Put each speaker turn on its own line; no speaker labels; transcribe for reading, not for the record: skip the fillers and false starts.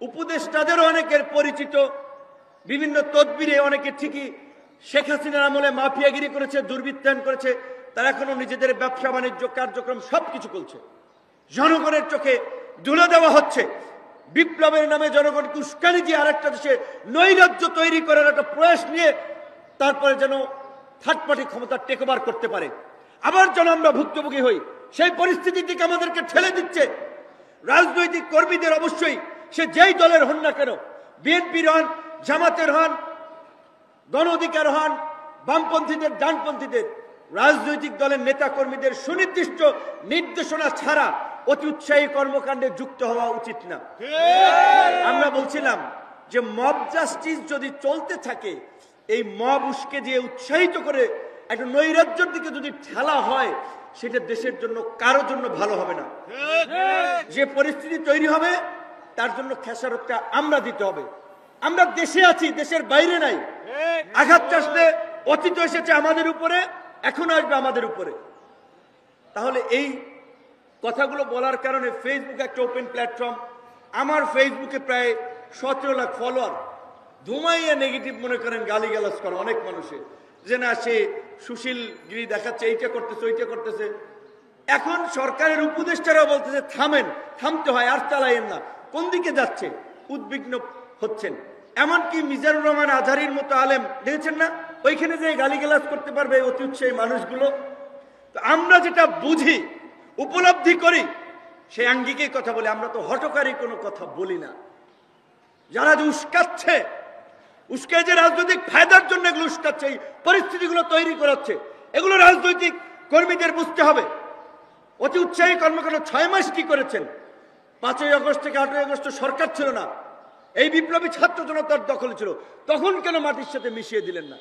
উপদেষ্টাদেরও অনেকের পরিচিত, বিভিন্ন তদবিরে অনেকে ঠিকই শেখ হাসিনার আমলে মাফিয়াগিরি করেছে, দুর্বৃত্তায়ন করেছে, তারা এখনো নিজেদের ব্যবসা বাণিজ্য কার্যক্রম সবকিছু করছে। জনগণের চোখে ধুলো দেওয়া হচ্ছে। বিপ্লবের নামে জনগণকে উস্কানি দিয়ে আরেকটা দেশে নৈরাজ্য তৈরি করার একটা প্রয়াস নিয়ে তারপরে যেন থার্ড পার্টি ক্ষমতা টেক ওভার করতে পারে, আবার যেন আমরা ভুক্তভোগী হই, সেই পরিস্থিতির দিকে আমাদেরকে ঠেলে দিচ্ছে। রাজনৈতিক কর্মীদের অবশ্যই সে যেই দলের হন না কেন, বিএনপির হন, জামাতের হন, গণ অধিকার হন, বামপন্থীদের, ডানপন্থীদের, রাজনৈতিক দলের নেতা কর্মীদের সুনির্দিষ্ট নির্দেশনা ছাড়া অতি উৎসাহী কর্মকাণ্ডে যুক্ত হওয়া উচিত না। আমরা বলছিলাম যে মব জাস্টিস যদি চলতে থাকে, এই মব উস্কে দিয়ে উৎসাহিত করে একটা নৈরাজ্যের দিকে যদি ঠেলা হয়, সেটা দেশের জন্য কারোর জন্য ভালো হবে না। যে পরিস্থিতি তৈরি হবে তার জন্য খেসারতটা আমরা দিতে হবে। আমরা দেশে আছি, দেশের বাইরে নাই। আঘাত আসলে অতীত এসেছে আমাদের উপরে, এখন আসবে আমাদের উপরে। তাহলে এই কথাগুলো বলার কারণে ফেসবুক একটা ওপেন প্ল্যাটফর্ম। আমার ফেসবুকে প্রায় 17 লাখ ফলোয়ার। ধুমাইয়া নেগেটিভ মনে করেন, গালিগালাজ করে অনেক মানুষের, যে না সে সুশীলগিরি দেখাচ্ছে, এইটা করতেছে, ওইটা করতেছে। এখন সরকারের উপদেষ্টারাও বলতেছে থামেন, থামতে হয়, আর চালাইয়েন না। কোন দিকে যাচ্ছে? উদ্বিগ্ন হচ্ছেন। এমনকি মিজানুর রহমান আজহারীর মতো আলেম দেখেছেন না, ওইখানে যে গালিগালাজ করতে পারবে অতি উৎসাহী মানুষগুলো। তো আমরা যেটা বুঝি, উপলব্ধি করি, সেই আঙ্গিকেই কথা বলি। আমরা তো হঠকারী কোনো কথা বলি না। যারা যে উস্কাচ্ছে, উস্কে যে রাজনৈতিক ফায়দার জন্য এগুলো উস্কাচ্ছে, এই পরিস্থিতিগুলো তৈরি করাচ্ছে, এগুলো রাজনৈতিক কর্মীদের বুঝতে হবে। অতি উৎসাহী কর্মকাণ্ড 6 মাস কি করেছেন? 5ই আগস্ট থেকে 8ই আগস্ট সরকার ছিল না, এই বিপ্লবী ছাত্র জনতার দখলে ছিল, তখন কেন মাটির সাথে মিশিয়ে দিলেন না?